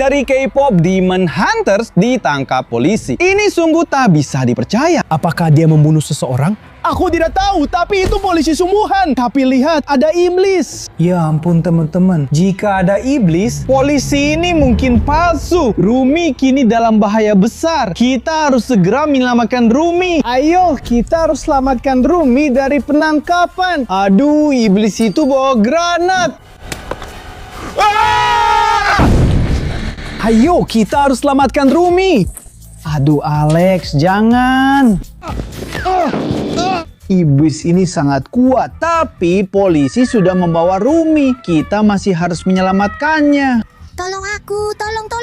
dari K-pop Demon Hunters ditangkap polisi. Ini sungguh tak bisa dipercaya. Apakah dia membunuh seseorang? Aku tidak tahu, tapi itu polisi sungguhan. Tapi lihat, ada iblis. Ya ampun teman-teman, jika ada iblis, Polisi ini mungkin palsu. Rumi kini dalam bahaya besar. Kita harus segera menyelamatkan Rumi. Ayo, kita harus selamatkan Rumi dari penangkapan. Aduh, iblis itu bawa granat. Ayo, kita harus selamatkan Rumi. Aduh, Alex, jangan. Iblis ini sangat kuat, tapi polisi sudah membawa Rumi. Kita masih harus menyelamatkannya. Tolong aku, tolong aku.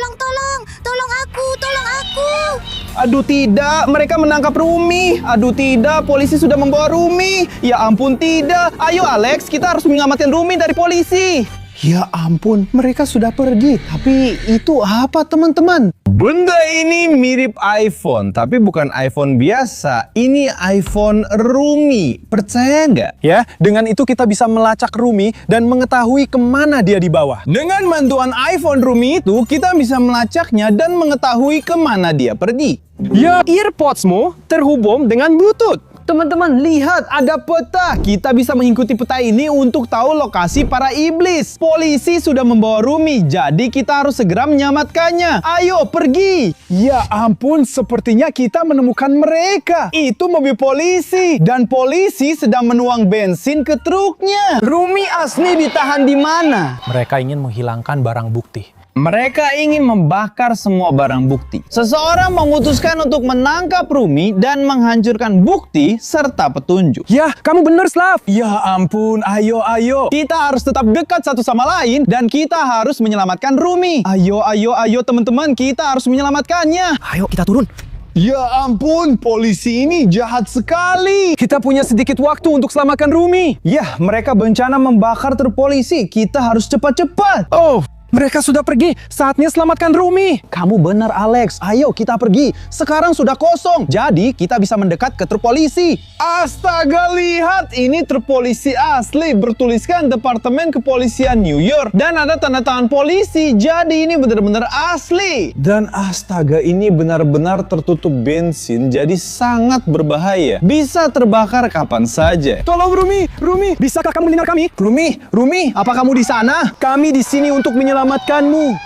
Aduh tidak, mereka menangkap Rumi. Aduh tidak, polisi sudah membawa Rumi. Ya ampun tidak. Ayo Alex, kita harus menyelamatkan Rumi dari polisi. Ya ampun, mereka sudah pergi. Tapi itu apa teman-teman? Benda ini mirip iPhone, tapi bukan iPhone biasa. Ini iPhone Rumi. Percaya nggak? ya, dengan itu kita bisa melacak Rumi dan mengetahui kemana dia dibawa. Dengan bantuan iPhone Rumi itu, kita bisa melacaknya dan mengetahui kemana dia pergi. Ya, earpodsmu terhubung dengan Bluetooth. Teman-teman, lihat ada peta. Kita bisa mengikuti peta ini untuk tahu lokasi para iblis. Polisi sudah membawa Rumi, jadi kita harus segera menyelamatkannya. Ayo, pergi. Ya ampun, sepertinya kita menemukan mereka. Itu mobil polisi, dan polisi sedang menuang bensin ke truknya. Rumi asli ditahan di mana? Mereka ingin menghilangkan barang bukti. Mereka ingin membakar semua barang bukti. Seseorang memutuskan untuk menangkap Rumi dan menghancurkan bukti serta petunjuk. Ya, kamu benar, Slav. Ya ampun, ayo. Kita harus tetap dekat satu sama lain dan kita harus menyelamatkan Rumi. Ayo teman-teman, kita harus menyelamatkannya. Ayo, kita turun. Ya ampun, polisi ini jahat sekali. Kita punya sedikit waktu untuk selamatkan Rumi. Yah, mereka berencana membakar truk polisi. Kita harus cepat-cepat. Oh, mereka sudah pergi. Saatnya selamatkan Rumi. Kamu benar, Alex. Ayo kita pergi. Sekarang sudah kosong. Jadi kita bisa mendekat ke truk polisi. Astaga, lihat. Ini truk polisi asli. Bertuliskan Departemen Kepolisian New York. Dan ada tanda tangan polisi. Jadi ini benar-benar asli. Dan astaga, ini benar-benar tertutup bensin. Jadi sangat berbahaya. Bisa terbakar kapan saja. Tolong Rumi, bisakah kamu mendengar kami? Rumi, apa kamu di sana? Kami di sini untuk menyelamatkanmu.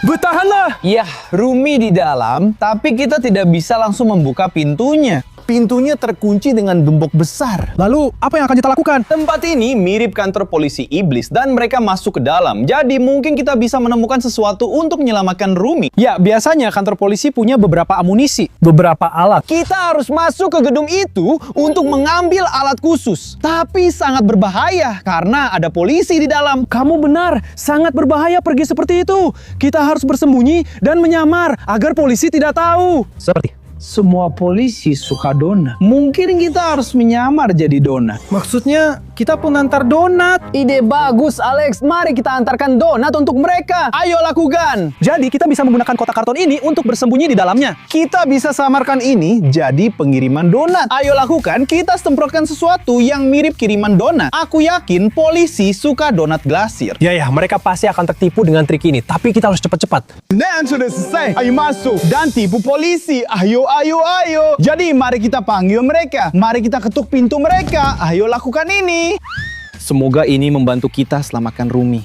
Bertahanlah. Yah, Rumi di dalam, tapi kita tidak bisa langsung membuka pintunya. Pintunya terkunci dengan gembok besar. Lalu, apa yang akan kita lakukan? Tempat ini mirip kantor polisi iblis dan mereka masuk ke dalam. Jadi mungkin kita bisa menemukan sesuatu untuk menyelamatkan Rumi. Ya, biasanya kantor polisi punya beberapa amunisi, beberapa alat. Kita harus masuk ke gedung itu untuk mengambil alat khusus. Tapi sangat berbahaya karena ada polisi di dalam. Kamu benar, sangat berbahaya pergi seperti itu. Kita harus bersembunyi dan menyamar agar polisi tidak tahu. Seperti Semua polisi suka donat. Mungkin kita harus menyamar jadi donat. maksudnya kita pengantar donat. Ide bagus, Alex. Mari kita antarkan donat untuk mereka. Ayo lakukan. Jadi kita bisa menggunakan kotak karton ini untuk bersembunyi di dalamnya. Kita bisa samarkan ini jadi pengiriman donat. Ayo lakukan, kita semprotkan sesuatu yang mirip kiriman donat. Aku yakin polisi suka donat glasir. Ya, mereka pasti akan tertipu dengan trik ini. Tapi kita harus cepat-cepat. Dan sudah selesai. Ayo masuk dan tipu polisi. Ayo. Jadi mari kita panggil mereka. Mari kita ketuk pintu mereka. Ayo lakukan ini. Semoga ini membantu kita selamatkan Rumi.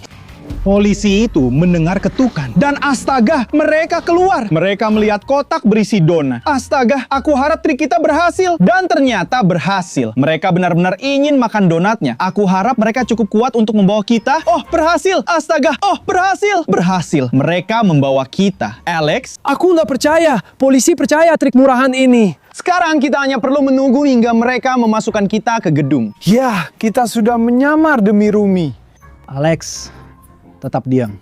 Polisi itu mendengar ketukan. Dan astaga, mereka keluar. Mereka melihat kotak berisi donat. Astaga, aku harap trik kita berhasil. Dan ternyata berhasil. Mereka benar-benar ingin makan donatnya. Aku harap mereka cukup kuat untuk membawa kita. Oh, berhasil. Astaga, berhasil. Berhasil. Mereka membawa kita. Alex, Aku nggak percaya. Polisi percaya trik murahan ini. sekarang kita hanya perlu menunggu hingga mereka memasukkan kita ke gedung. ya, kita sudah menyamar demi Rumi. Alex, tetap diam.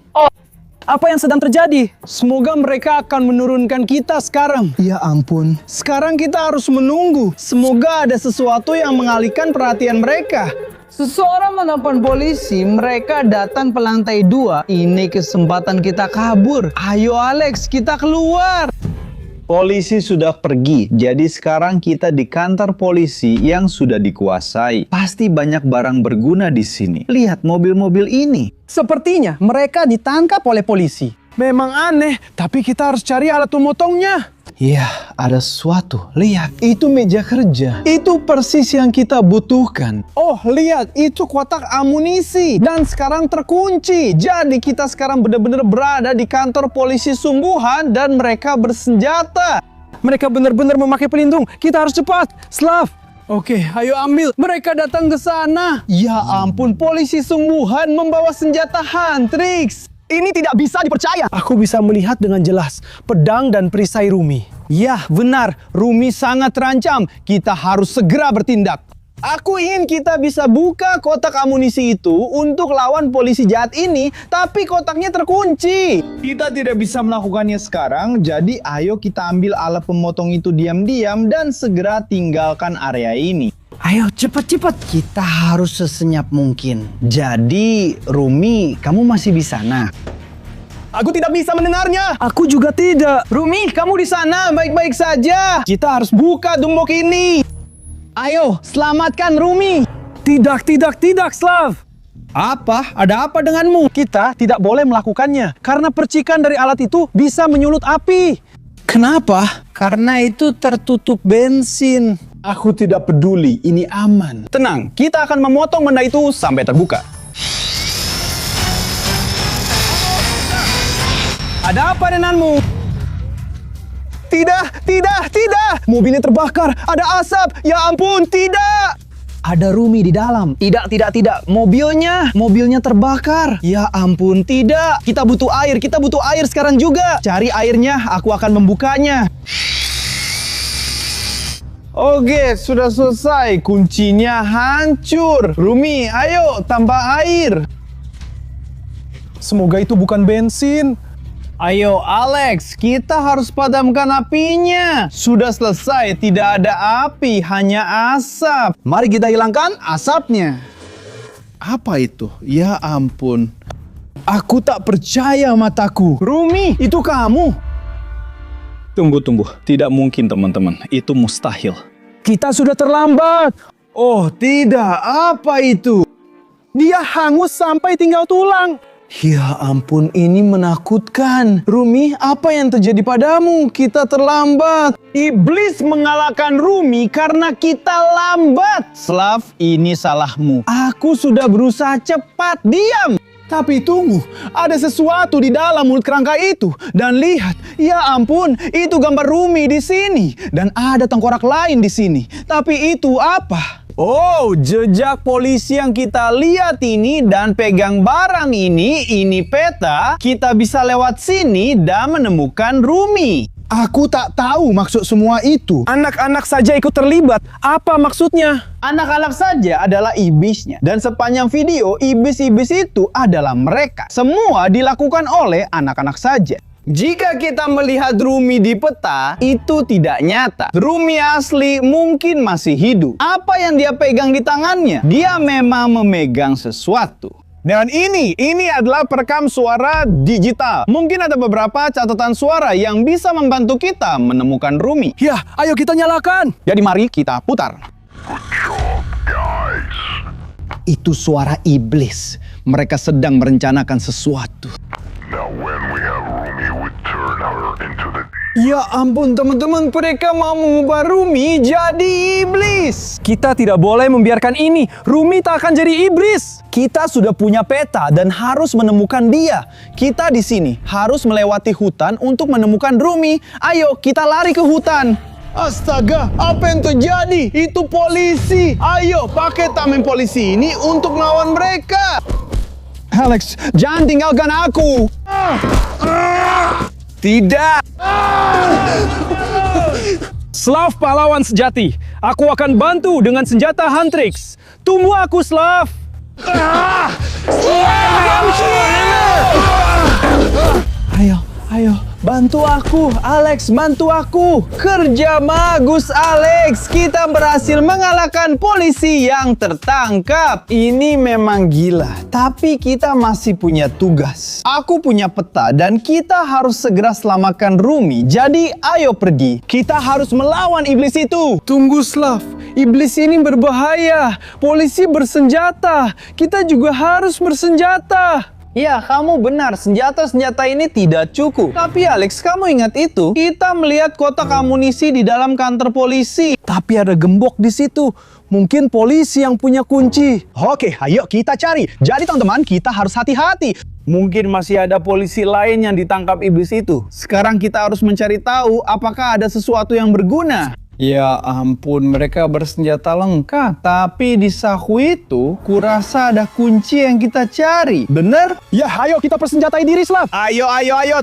Apa yang sedang terjadi? Semoga mereka akan menurunkan kita sekarang. Ya ampun. Sekarang kita harus menunggu. Semoga ada sesuatu yang mengalihkan perhatian mereka. Seseorang menelpon polisi, mereka datang ke lantai 2. Ini kesempatan kita kabur. Ayo Alex, kita keluar. Polisi sudah pergi, jadi sekarang kita di kantor polisi yang sudah dikuasai. Pasti banyak barang berguna di sini. Lihat mobil-mobil ini. Sepertinya mereka ditangkap oleh polisi. Memang aneh, tapi kita harus cari alat pemotongnya. Ya, ada sesuatu. Lihat, itu meja kerja. Itu persis yang kita butuhkan. Oh, lihat, itu kotak amunisi. Dan sekarang terkunci. Jadi kita sekarang benar-benar berada di kantor polisi sungguhan dan mereka bersenjata. Mereka benar-benar memakai pelindung. Kita harus cepat. Slav. Oke, ayo ambil. Mereka datang ke sana. Ya ampun, polisi sungguhan membawa senjata Huntrix. Ini tidak bisa dipercaya. Aku bisa melihat dengan jelas pedang dan perisai Rumi. Ya, benar. Rumi sangat terancam. Kita harus segera bertindak. Aku ingin kita bisa buka kotak amunisi itu untuk lawan polisi jahat ini, tapi kotaknya terkunci. Kita tidak bisa melakukannya sekarang, jadi ayo kita ambil alat pemotong itu diam-diam dan segera tinggalkan area ini. Ayo cepat-cepat, kita harus sesenyap mungkin. Jadi Rumi, kamu masih di sana? Aku tidak bisa mendengarnya. Aku juga tidak. Rumi, kamu di sana baik-baik saja. Kita harus buka gembok ini. Ayo, selamatkan Rumi. Tidak, Slav. Apa? Ada apa denganmu? Kita tidak boleh melakukannya karena percikan dari alat itu bisa menyulut api. Kenapa? Karena itu tertutup bensin. Aku tidak peduli, ini aman. Tenang, kita akan memotong benda itu sampai terbuka. Ada apa denganmu? Tidak! Mobilnya terbakar, ada asap. Ya ampun, tidak! Ada Rumi di dalam. Tidak. Mobilnya terbakar. Ya ampun, tidak. Kita butuh air sekarang juga. Cari airnya, aku akan membukanya. Oke, sudah selesai. Kuncinya hancur. Rumi, ayo tambah air. Semoga itu bukan bensin. Ayo Alex, kita harus padamkan apinya. Sudah selesai, tidak ada api, hanya asap. Mari kita hilangkan asapnya. Apa itu? Ya ampun. Aku tak percaya mataku. Rumi, itu kamu. Tunggu. Tidak mungkin teman-teman. Itu mustahil. Kita sudah terlambat. Oh tidak, apa itu? Dia hangus sampai tinggal tulang. Ya ampun, ini menakutkan. Rumi, apa yang terjadi padamu? Kita terlambat. Iblis mengalahkan Rumi karena kita lambat. Slav, ini salahmu. Aku sudah berusaha cepat. Diam. Tapi tunggu, ada sesuatu di dalam mulut kerangka itu. Dan lihat, ya ampun, itu gambar Rumi di sini. Dan ada tengkorak lain di sini. Tapi itu apa? Oh, jejak polisi yang kita lihat ini dan pegang barang ini peta. Kita bisa lewat sini dan menemukan Rumi. Aku tak tahu maksud semua itu. Anak-anak saja ikut terlibat. Apa maksudnya? Anak-anak saja adalah iblisnya. Dan sepanjang video, iblis-iblis itu adalah mereka. Semua dilakukan oleh anak-anak saja. Jika kita melihat Rumi di peta, itu tidak nyata. Rumi asli mungkin masih hidup. Apa yang dia pegang di tangannya? Dia memang memegang sesuatu. Dan ini adalah perekam suara digital. Mungkin ada beberapa catatan suara yang bisa membantu kita menemukan Rumi. Ya, ayo kita nyalakan. Jadi mari kita putar. Itu suara iblis. Mereka sedang merencanakan sesuatu. Ya ampun teman-teman, mereka mau mengubah Rumi jadi iblis. Kita tidak boleh membiarkan ini. Rumi tak akan jadi iblis. Kita sudah punya peta dan harus menemukan dia. Kita di sini harus melewati hutan untuk menemukan Rumi. Ayo kita lari ke hutan. Astaga, apa yang terjadi? Itu polisi. Ayo pakai tameng polisi ini untuk melawan mereka. Alex, jangan tinggalkan aku. Tidak. Slav pahlawan sejati. Aku akan bantu dengan senjata Huntrix. Tunggu aku, Slav. Ayo, bantu aku. Alex, bantu aku. Kerja bagus, Alex. Kita berhasil mengalahkan polisi yang tertangkap. Ini memang gila, tapi kita masih punya tugas. Aku punya peta dan kita harus segera selamatkan Rumi. Jadi, ayo pergi. Kita harus melawan iblis itu. Tunggu, Slav. Iblis ini berbahaya. Polisi bersenjata. Kita juga harus bersenjata. Ya, kamu benar. Senjata-senjata ini tidak cukup. Tapi Alex, kamu ingat itu? Kita melihat kotak amunisi di dalam kantor polisi. Tapi ada gembok di situ. Mungkin polisi yang punya kunci. Oke, ayo kita cari. Jadi teman-teman, kita harus hati-hati. Mungkin masih ada polisi lain yang ditangkap iblis itu. Sekarang kita harus mencari tahu apakah ada sesuatu yang berguna. Ya ampun, mereka bersenjata lengkap. Tapi di saku itu, kurasa ada kunci yang kita cari. Bener? Ya, ayo kita persenjatai diri, Slav. Ayo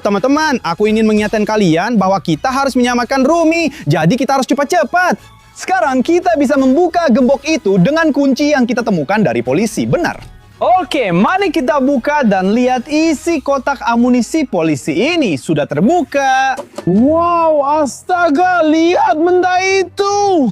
teman-teman. Aku ingin mengingatkan kalian bahwa kita harus menyelamatkan Rumi. Jadi kita harus cepat-cepat. Sekarang kita bisa membuka gembok itu dengan kunci yang kita temukan dari polisi. Benar? Oke, mari kita buka dan lihat isi kotak amunisi polisi ini. Sudah terbuka. Wow, astaga, lihat benda itu.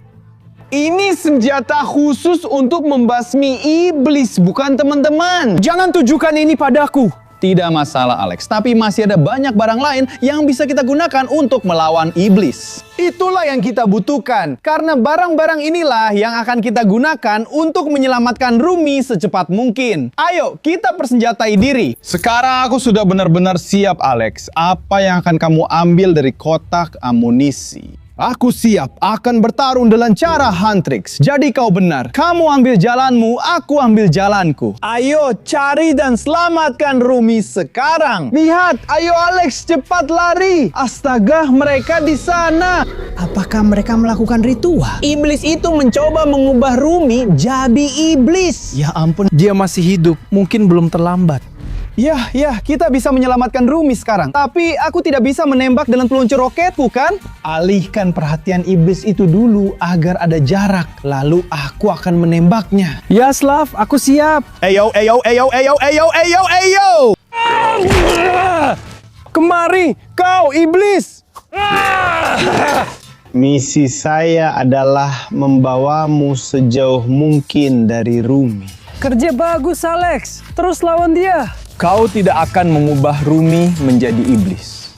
Ini senjata khusus untuk membasmi iblis, bukan teman-teman. Jangan tujukan ini padaku. Tidak masalah Alex, tapi masih ada banyak barang lain yang bisa kita gunakan untuk melawan iblis. Itulah yang kita butuhkan, karena barang-barang inilah yang akan kita gunakan untuk menyelamatkan Rumi secepat mungkin. Ayo, kita persenjatai diri. Sekarang aku sudah benar-benar siap Alex. Apa yang akan kamu ambil dari kotak amunisi? Aku siap akan bertarung dengan cara Huntrix. Jadi kau benar. Kamu ambil jalanmu, aku ambil jalanku. Ayo cari dan selamatkan Rumi sekarang. Lihat, ayo Alex cepat lari. Astaga, mereka di sana. Apakah mereka melakukan ritual? Iblis itu mencoba mengubah Rumi jadi iblis. Ya ampun. Dia masih hidup. Mungkin belum terlambat. Ya, kita bisa menyelamatkan Rumi sekarang. Tapi aku tidak bisa menembak dengan peluncur roketku, kan? Alihkan perhatian iblis itu dulu agar ada jarak. Lalu aku akan menembaknya. Ya, Slav, aku siap. Eyo. Kemari, kau iblis! Misi saya adalah membawamu sejauh mungkin dari Rumi. Kerja bagus, Alex. Terus lawan dia. Kau tidak akan mengubah Rumi menjadi iblis.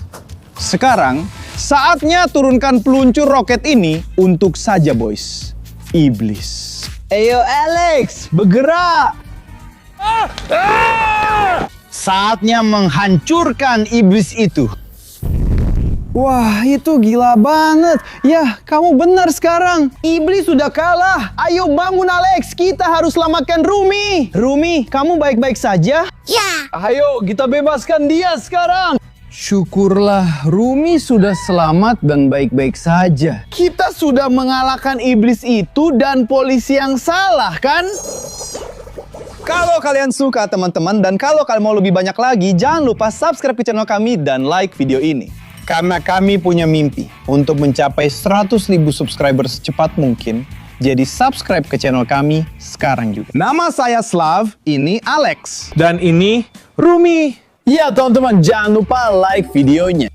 Sekarang, saatnya turunkan peluncur roket ini untuk saja, boys. Iblis. Ayo Alex, bergerak! Saatnya menghancurkan iblis itu. Wah, itu gila banget. Ya, kamu benar sekarang. Iblis sudah kalah. Ayo bangun Alex, kita harus selamatkan Rumi. Rumi, kamu baik-baik saja? Ya, Ayo, kita bebaskan dia sekarang. Syukurlah, Rumi sudah selamat dan baik-baik saja. Kita sudah mengalahkan iblis itu dan polisi yang salah, kan? Kalau kalian suka teman-teman dan kalau kalian mau lebih banyak lagi, jangan lupa subscribe ke channel kami dan like video ini. Karena kami punya mimpi untuk mencapai 100.000 subscriber secepat mungkin. Jadi subscribe ke channel kami sekarang juga. Nama saya Slav, ini Alex. Dan ini Rumi. Ya teman-teman, jangan lupa like videonya.